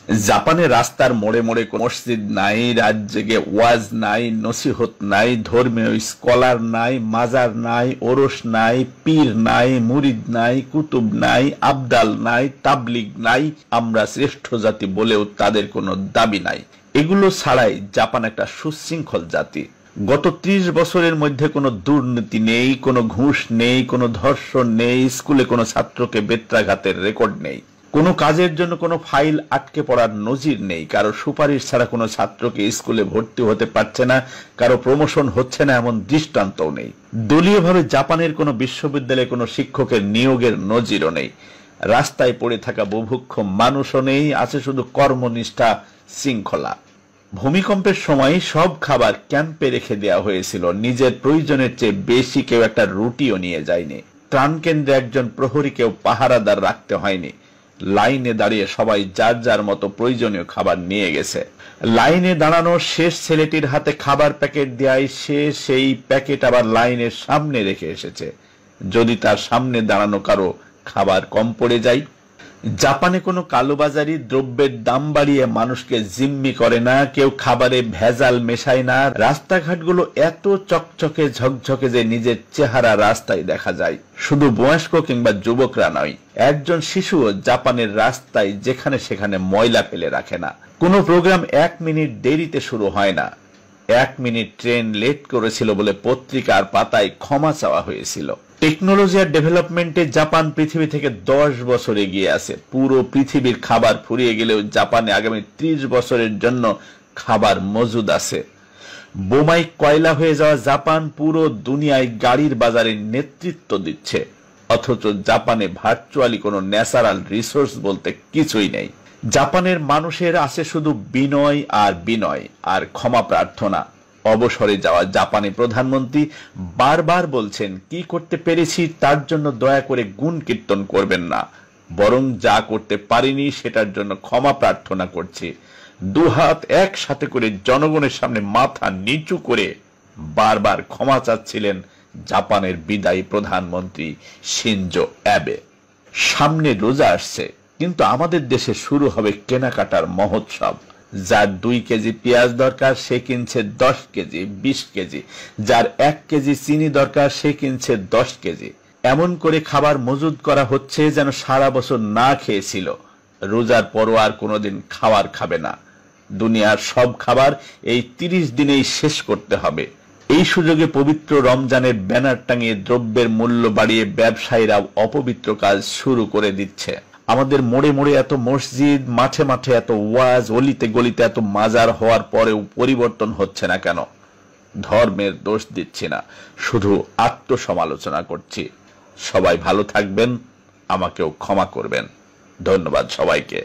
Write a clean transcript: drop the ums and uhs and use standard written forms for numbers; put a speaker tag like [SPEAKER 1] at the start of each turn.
[SPEAKER 1] জাপানে রাস্তার মোড়ে মোড়ে কোনো মসজিদ নাই, রাত জেগে ওয়াজ নাই, নসিহত নাই, ধর্মীয় স্কলার নাই, মাজার নাই, ওরস নাই, পীর নাই, মুরিদ নাই, কুতুব নাই, আবদাল নাই, তাবলিগ নাই। আমরা শ্রেষ্ঠ জাতি বলেও তাদের কোনো দাবি নাই। এগুলো ছাড়াই জাপান একটা সুশৃঙ্খল জাতি। গত 30 বছরের মধ্যে কোনো দুর্নীতি নেই, কোনো ঘুষ নেই, কোনো ধর্ষণ নেই, স্কুলে কোনো ছাত্রকে বেত্রাঘাতের রেকর্ড নেই, কোনো কাজের জন্য কোনো ফাইল আটকে পড়ার নজির নেই, কারো সুপারিশ ছাড়া কোনো ছাত্রকে স্কুলে ভর্তি হতে পারছে না, কারো প্রমোশন হচ্ছে না এমন দৃষ্টান্তও নেই। দলীয়ভাবে জাপানের কোনো বিশ্ববিদ্যালয়ে কোনো শিক্ষকের নিয়োগের নজিরও নেই। রাস্তায় পড়ে থাকা বুভুক্ষ মানুষও নেই, আছে শুধু কর্মনিষ্ঠা, শৃঙ্খলা। ভূমিকম্পের সময় সব খাবার ক্যাম্পে রেখে দেওয়া হয়েছিল, নিজের প্রয়োজনের চেয়ে বেশি কেউ একটা রুটিও নিয়ে যায়নি। ত্রাণ কেন্দ্রে একজন প্রহরীকেও পাহারাদার রাখতে হয়নি। লাইনে দাঁড়িয়ে সবাই যার যার মতো প্রয়োজনীয় খাবার নিয়ে গেছে। লাইনে দাঁড়ানো শেষ ছেলেটির হাতে খাবার প্যাকেট দেয়, সে সেই প্যাকেট আবার লাইনের সামনে রেখে এসেছে, যদি তার সামনে দাঁড়ানো কারো খাবার কম পড়ে যায়। জাপানে কোনো কালোবাজারি দ্রব্যের দাম বাড়িয়ে মানুষকে জিম্মি করে না, কেউ খাবারে ভেজাল মেশায় না। রাস্তাঘাটগুলো এত চকচকে ঝকঝকে যে নিজের চেহারা রাস্তায় দেখা যায়। শুধু বয়স্ক কিংবা যুবকরা নয়, একজন শিশুও জাপানের রাস্তায় যেখানে সেখানে ময়লা ফেলে রাখে না। কোনো প্রোগ্রাম 1 মিনিট দেরিতে শুরু হয় না। 1 মিনিট ট্রেন লেট করেছিল বলে পত্রিকার পাতায় ক্ষমা চাওয়া হয়েছিল। টেকনোলজি আর ডেভেলপমেন্টে জাপান পৃথিবী থেকে 10 বছর এগিয়ে আছে। পুরো পৃথিবীর খাবার ফুরিয়ে গেলেও জাপানে আগামী 30 বছরের জন্য খাবার মজুদ আছে। বোমায় কয়লা হয়ে যাওয়া জাপান পুরো দুনিয়ায় গাড়ির বাজারে নেতৃত্ব দিচ্ছে, অথচ জাপানে ভার্চুয়ালি কোনো ন্যাচারাল রিসোর্স বলতে কিছুই নেই। জাপানের মানুষের আছে শুধু বিনয় আর বিনয় আর ক্ষমা প্রার্থনা। অবসরে যাওয়া জাপানি প্রধানমন্ত্রী বারবার বলছেন, কি করতে পেরেছি তার জন্য দয়া করে গুণ কীর্তন করবেন না, বরং যা করতে পারিনি সেটার জন্য ক্ষমা প্রার্থনা করছি। দুহাত একসাথে করে জনগণের সামনে মাথা নিচু করে বারবার ক্ষমা চাচ্ছিলেন জাপানের বিদায়ী প্রধানমন্ত্রী শিনজো অ্যাবে। সামনে রোজা আসছে, কিন্তু আমাদের দেশে শুরু হবে কেনাকাটার মহোৎসব। যার 2 কেজি পেঁয়াজ দরকার সে কিনছে 10 কেজি, 20 কেজি। যার 1 কেজি চিনি দরকার সে কিনছে 10 কেজি। এমন করে খাবার মজুদ করা হচ্ছে যেন সারা বছর না খেয়েছিল, রোজার পরও আর কোনোদিন খাবার খাবে না। দুনিয়ার সব খাবার এই 30 দিনেই শেষ করতে হবে। এই সুযোগে পবিত্র রমজানের ব্যানার টাঙিয়ে দ্রব্যের মূল্য বাড়িয়ে ব্যবসায়ীরা অপবিত্র কাজ শুরু করে দিচ্ছে। আমাদের মোড়ে মোড়ে এত মসজিদ, মাঠে মাঠে এত ওয়াজ, অলিতে গলিতে এত মাজার হওয়ার পরেও পরিবর্তন হচ্ছে না কেন? ধর্মের দোষ দিচ্ছি না, শুধু আত্মসমালোচনা করছি। সবাই ভালো থাকবেন, আমাকেও ক্ষমা করবেন। ধন্যবাদ সবাইকে।